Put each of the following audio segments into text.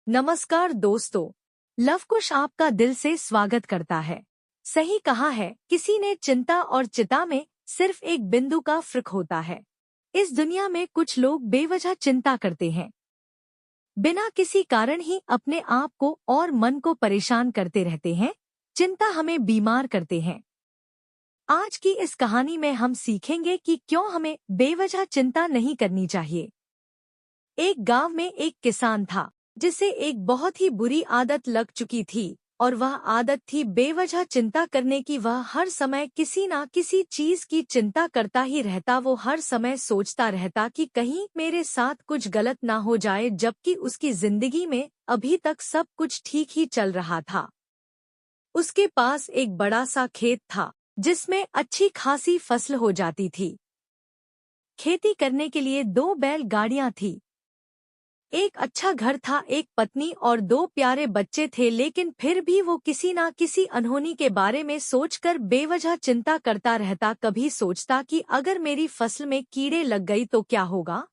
नमस्कार दोस्तों, लवकुश आपका दिल से स्वागत करता है। सही कहा है, किसी ने चिंता और चिता में सिर्फ एक बिंदु का फर्क होता है। इस दुनिया में कुछ लोग बेवजह चिंता करते हैं, बिना किसी कारण ही अपने आप को और मन को परेशान करते रहते हैं। चिंता हमें बीमार करते हैं। आज की इस कहानी में हम सीखेंगे कि क्यों हमें बेवजह चिंता नहीं करनी चाहिए। एक गांव में एक किसान था जिसे एक बहुत ही बुरी आदत लग चुकी थी और वह आदत थी बेवजह चिंता करने की। वह हर समय किसी ना किसी चीज की चिंता करता ही रहता। वो हर समय सोचता रहता कि कहीं मेरे साथ कुछ गलत ना हो जाए, जबकि उसकी जिंदगी में अभी तक सब कुछ ठीक ही चल रहा था। उसके पास एक बड़ा सा खेत था जिसमें अच्छी खासी फसल हो जाती थी। खेती करने के लिए 2 बैलगाड़ियां थी, एक अच्छा घर था, एक पत्नी और 2 प्यारे बच्चे थे। लेकिन फिर भी वो किसी ना किसी अनहोनी के बारे में सोचकर बेवजह चिंता करता रहता। कभी सोचता कि अगर मेरी फसल में कीड़े लग गई तो क्या होगा,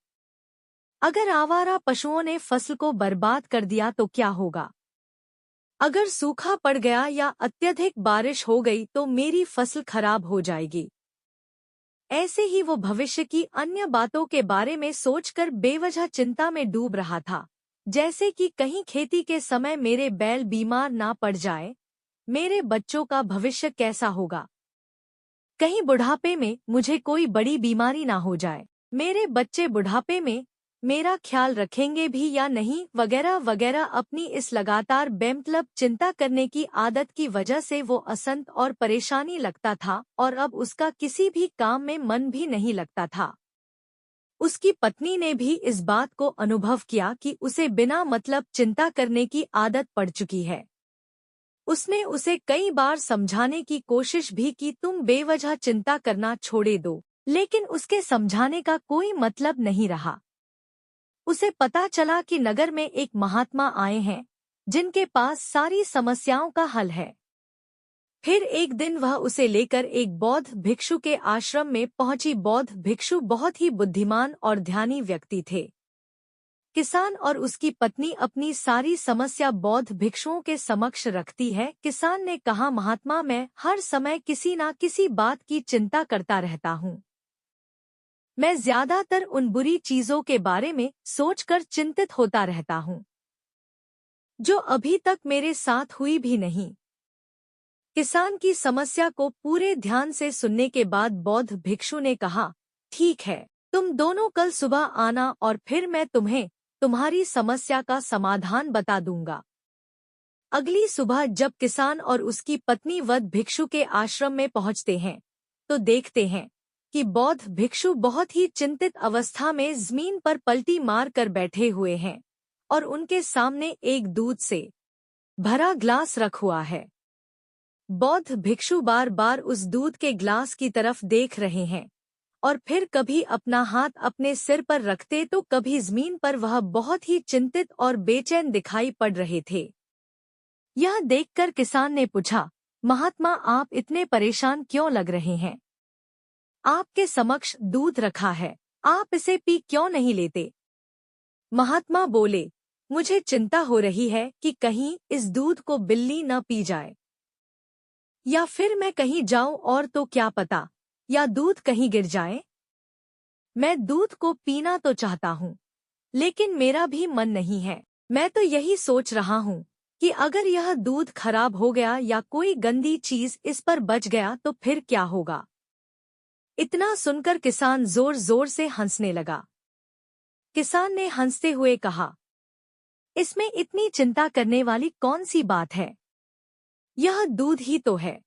अगर आवारा पशुओं ने फसल को बर्बाद कर दिया तो क्या होगा, अगर सूखा पड़ गया या अत्यधिक बारिश हो गई तो मेरी फसल खराब हो जाएगी। ऐसे ही वो भविष्य की अन्य बातों के बारे में सोचकर बेवजह चिंता में डूब रहा था, जैसे कि कहीं खेती के समय मेरे बैल बीमार ना पड़ जाए, मेरे बच्चों का भविष्य कैसा होगा, कहीं बुढ़ापे में मुझे कोई बड़ी बीमारी ना हो जाए, मेरे बच्चे बुढ़ापे में मेरा ख्याल रखेंगे भी या नहीं, वगैरह वगैरह। अपनी इस लगातार बेमतलब चिंता करने की आदत की वजह से वो असंत और परेशानी लगता था और अब उसका किसी भी काम में मन भी नहीं लगता था। उसकी पत्नी ने भी इस बात को अनुभव किया कि उसे बिना मतलब चिंता करने की आदत पड़ चुकी है। उसने उसे कई बार समझाने की कोशिश भी की, तुम बेवजह चिंता करना छोड़े दो, लेकिन उसके समझाने का कोई मतलब नहीं रहा। उसे पता चला कि नगर में एक महात्मा आए हैं जिनके पास सारी समस्याओं का हल है। फिर एक दिन वह उसे लेकर एक बौद्ध भिक्षु के आश्रम में पहुंची। बौद्ध भिक्षु बहुत ही बुद्धिमान और ध्यानी व्यक्ति थे। किसान और उसकी पत्नी अपनी सारी समस्या बौद्ध भिक्षुओं के समक्ष रखती है। किसान ने कहा, महात्मा, मैं हर समय किसी ना किसी बात की चिंता करता रहता हूँ। मैं ज्यादातर उन बुरी चीजों के बारे में सोचकर चिंतित होता रहता हूँ जो अभी तक मेरे साथ हुई भी नहीं। किसान की समस्या को पूरे ध्यान से सुनने के बाद बौद्ध भिक्षु ने कहा, ठीक है, तुम दोनों कल सुबह आना और फिर मैं तुम्हें तुम्हारी समस्या का समाधान बता दूंगा। अगली सुबह जब किसान और उसकी पत्नी वध भिक्षु के आश्रम में पहुंचते हैं तो देखते हैं कि बौद्ध भिक्षु बहुत ही चिंतित अवस्था में जमीन पर पलटी मार कर बैठे हुए हैं और उनके सामने एक दूध से भरा ग्लास रख हुआ है। बौद्ध भिक्षु बार बार उस दूध के ग्लास की तरफ देख रहे हैं और फिर कभी अपना हाथ अपने सिर पर रखते तो कभी जमीन पर। वह बहुत ही चिंतित और बेचैन दिखाई पड़ रहे थे। यह देखकर किसान ने पूछा, महात्मा, आप इतने परेशान क्यों लग रहे हैं? आपके समक्ष दूध रखा है, आप इसे पी क्यों नहीं लेते? महात्मा बोले, मुझे चिंता हो रही है कि कहीं इस दूध को बिल्ली न पी जाए, या फिर मैं कहीं जाऊं और तो क्या पता, या दूध कहीं गिर जाए। मैं दूध को पीना तो चाहता हूँ, लेकिन मेरा भी मन नहीं है। मैं तो यही सोच रहा हूँ कि अगर यह दूध खराब हो गया या कोई गंदी चीज इस पर बच गया तो फिर क्या होगा। इतना सुनकर किसान जोर जोर से हंसने लगा। किसान ने हंसते हुए कहा, इसमें इतनी चिंता करने वाली कौन सी बात है? यह दूध ही तो है।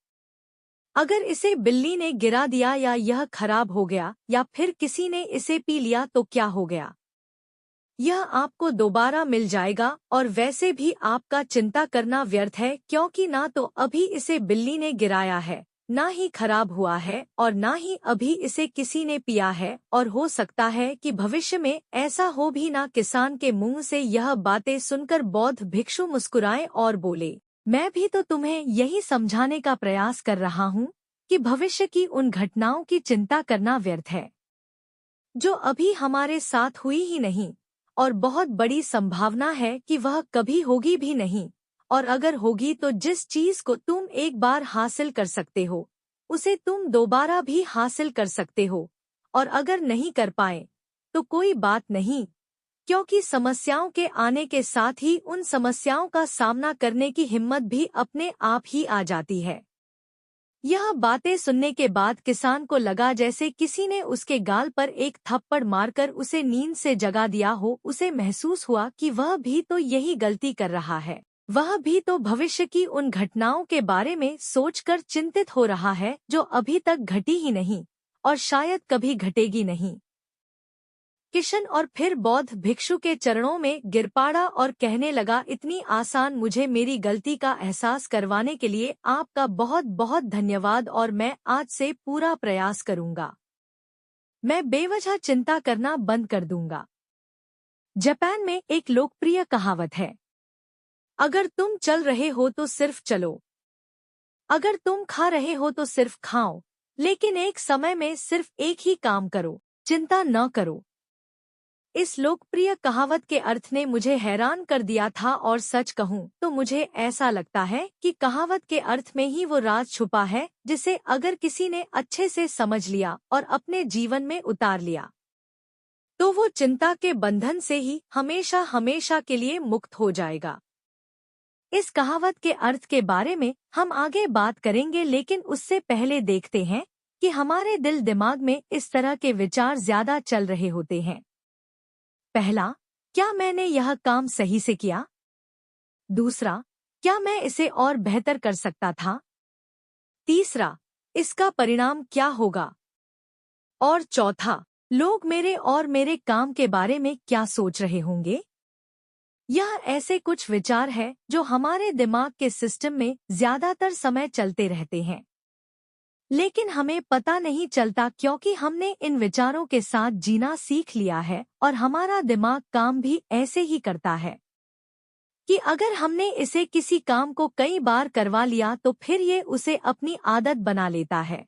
अगर इसे बिल्ली ने गिरा दिया या यह खराब हो गया या फिर किसी ने इसे पी लिया तो क्या हो गया? यह आपको दोबारा मिल जाएगा और वैसे भी आपका चिंता करना व्यर्थ है, क्योंकि ना तो अभी इसे बिल्ली ने गिराया है, ना ही खराब हुआ है और ना ही अभी इसे किसी ने पिया है, और हो सकता है कि भविष्य में ऐसा हो भी ना। किसान के मुंह से यह बातें सुनकर बौद्ध भिक्षु मुस्कुराए और बोले, मैं भी तो तुम्हें यही समझाने का प्रयास कर रहा हूँ कि भविष्य की उन घटनाओं की चिंता करना व्यर्थ है जो अभी हमारे साथ हुई ही नहीं, और बहुत बड़ी संभावना है कि वह कभी होगी भी नहीं। और अगर होगी तो जिस चीज को तुम एक बार हासिल कर सकते हो उसे तुम दोबारा भी हासिल कर सकते हो। और अगर नहीं कर पाए तो कोई बात नहीं, क्योंकि समस्याओं के आने के साथ ही उन समस्याओं का सामना करने की हिम्मत भी अपने आप ही आ जाती है। यह बातें सुनने के बाद किसान को लगा जैसे किसी ने उसके गाल पर एक थप्पड़ मारकर उसे नींद से जगा दिया हो। उसे महसूस हुआ कि वह भी तो यही गलती कर रहा है। वह भी तो भविष्य की उन घटनाओं के बारे में सोचकर चिंतित हो रहा है जो अभी तक घटी ही नहीं और शायद कभी घटेगी नहीं। किशन और फिर बौद्ध भिक्षु के चरणों में गिर पड़ा और कहने लगा, इतनी आसान मुझे मेरी गलती का एहसास करवाने के लिए आपका बहुत बहुत धन्यवाद, और मैं आज से पूरा प्रयास करूंगा। मैं बेवजह चिंता करना बंद कर दूंगा। जापान में एक लोकप्रिय कहावत है, अगर तुम चल रहे हो तो सिर्फ चलो, अगर तुम खा रहे हो तो सिर्फ खाओ, लेकिन एक समय में सिर्फ एक ही काम करो, चिंता न करो। इस लोकप्रिय कहावत के अर्थ ने मुझे हैरान कर दिया था, और सच कहूं तो मुझे ऐसा लगता है कि कहावत के अर्थ में ही वो राज छुपा है जिसे अगर किसी ने अच्छे से समझ लिया और अपने जीवन में उतार लिया तो वो चिंता के बंधन से ही हमेशा हमेशा के लिए मुक्त हो जाएगा। इस कहावत के अर्थ के बारे में हम आगे बात करेंगे, लेकिन उससे पहले देखते हैं कि हमारे दिल दिमाग में इस तरह के विचार ज्यादा चल रहे होते हैं। पहला, क्या मैंने यह काम सही से किया? दूसरा, क्या मैं इसे और बेहतर कर सकता था? तीसरा, इसका परिणाम क्या होगा? और चौथा, लोग मेरे और मेरे काम के बारे में क्या सोच रहे होंगे? यह ऐसे कुछ विचार हैं जो हमारे दिमाग के सिस्टम में ज्यादातर समय चलते रहते हैं, लेकिन हमें पता नहीं चलता क्योंकि हमने इन विचारों के साथ जीना सीख लिया है और हमारा दिमाग काम भी ऐसे ही करता है कि अगर हमने इसे किसी काम को कई बार करवा लिया तो फिर ये उसे अपनी आदत बना लेता है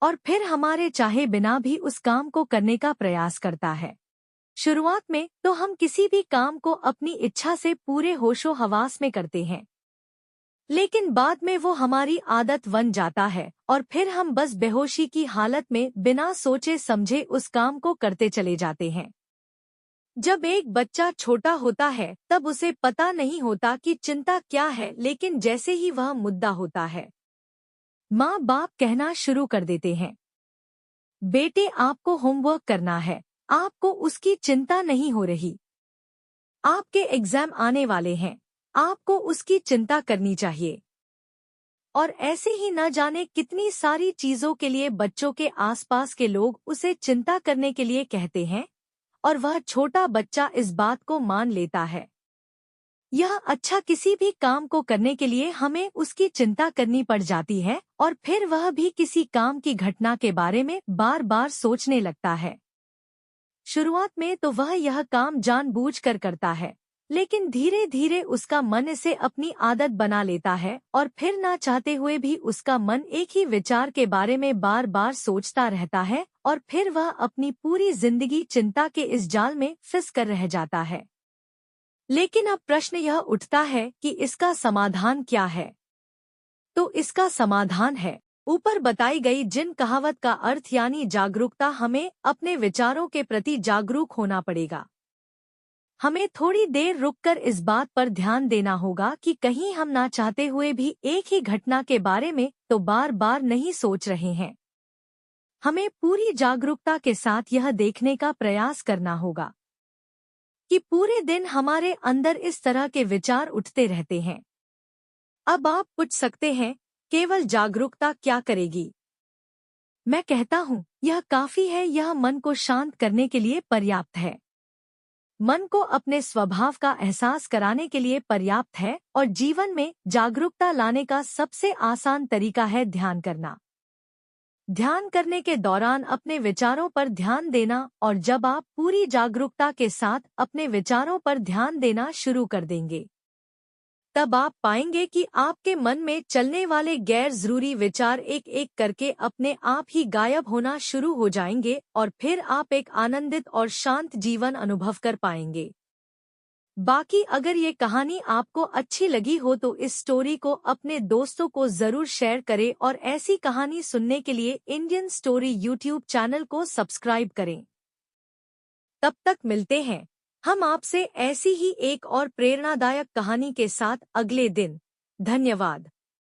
और फिर हमारे चाहे बिना भी उस काम को करने का प्रयास करता है। शुरुआत में तो हम किसी भी काम को अपनी इच्छा से पूरे होशो हवास में करते हैं, लेकिन बाद में वो हमारी आदत बन जाता है और फिर हम बस बेहोशी की हालत में बिना सोचे समझे उस काम को करते चले जाते हैं। जब एक बच्चा छोटा होता है तब उसे पता नहीं होता कि चिंता क्या है, लेकिन जैसे ही वह मुद्दा होता है माँ बाप कहना शुरू कर देते हैं, बेटे आपको होमवर्क करना है, आपको उसकी चिंता नहीं हो रही, आपके एग्जाम आने वाले हैं, आपको उसकी चिंता करनी चाहिए। और ऐसे ही न जाने कितनी सारी चीजों के लिए बच्चों के आसपास के लोग उसे चिंता करने के लिए कहते हैं और वह छोटा बच्चा इस बात को मान लेता है। यह अच्छा, किसी भी काम को करने के लिए हमें उसकी चिंता करनी पड़ जाती है और फिर वह भी किसी काम की घटना के बारे में बार बार सोचने लगता है। शुरुआत में तो वह यह काम जानबूझकर करता है, लेकिन धीरे धीरे उसका मन इसे अपनी आदत बना लेता है और फिर ना चाहते हुए भी उसका मन एक ही विचार के बारे में बार बार सोचता रहता है और फिर वह अपनी पूरी जिंदगी चिंता के इस जाल में फंस कर रह जाता है। लेकिन अब प्रश्न यह उठता है कि इसका समाधान क्या है? तो इसका समाधान है ऊपर बताई गई जिन कहावत का अर्थ यानी जागरूकता। हमें अपने विचारों के प्रति जागरूक होना पड़ेगा। हमें थोड़ी देर रुककर इस बात पर ध्यान देना होगा कि कहीं हम ना चाहते हुए भी एक ही घटना के बारे में तो बार बार नहीं सोच रहे हैं। हमें पूरी जागरूकता के साथ यह देखने का प्रयास करना होगा कि पूरे दिन हमारे अंदर इस तरह के विचार उठते रहते हैं। अब आप पूछ सकते हैं, केवल जागरूकता क्या करेगी? मैं कहता हूँ यह काफी है, यह मन को शांत करने के लिए पर्याप्त है। मन को अपने स्वभाव का एहसास कराने के लिए पर्याप्त है और जीवन में जागरूकता लाने का सबसे आसान तरीका है ध्यान करना। ध्यान करने के दौरान अपने विचारों पर ध्यान देना, और जब आप पूरी जागरूकता के साथ अपने विचारों पर ध्यान देना शुरू कर देंगे तब आप पाएंगे कि आपके मन में चलने वाले गैर जरूरी विचार एक एक करके अपने आप ही गायब होना शुरू हो जाएंगे और फिर आप एक आनंदित और शांत जीवन अनुभव कर पाएंगे। बाकी अगर ये कहानी आपको अच्छी लगी हो तो इस स्टोरी को अपने दोस्तों को जरूर शेयर करें और ऐसी कहानी सुनने के लिए इंडियन स्टोरी यूट्यूब चैनल को सब्सक्राइब करें। तब तक मिलते हैं हम आपसे ऐसी ही एक और प्रेरणादायक कहानी के साथ अगले दिन। धन्यवाद।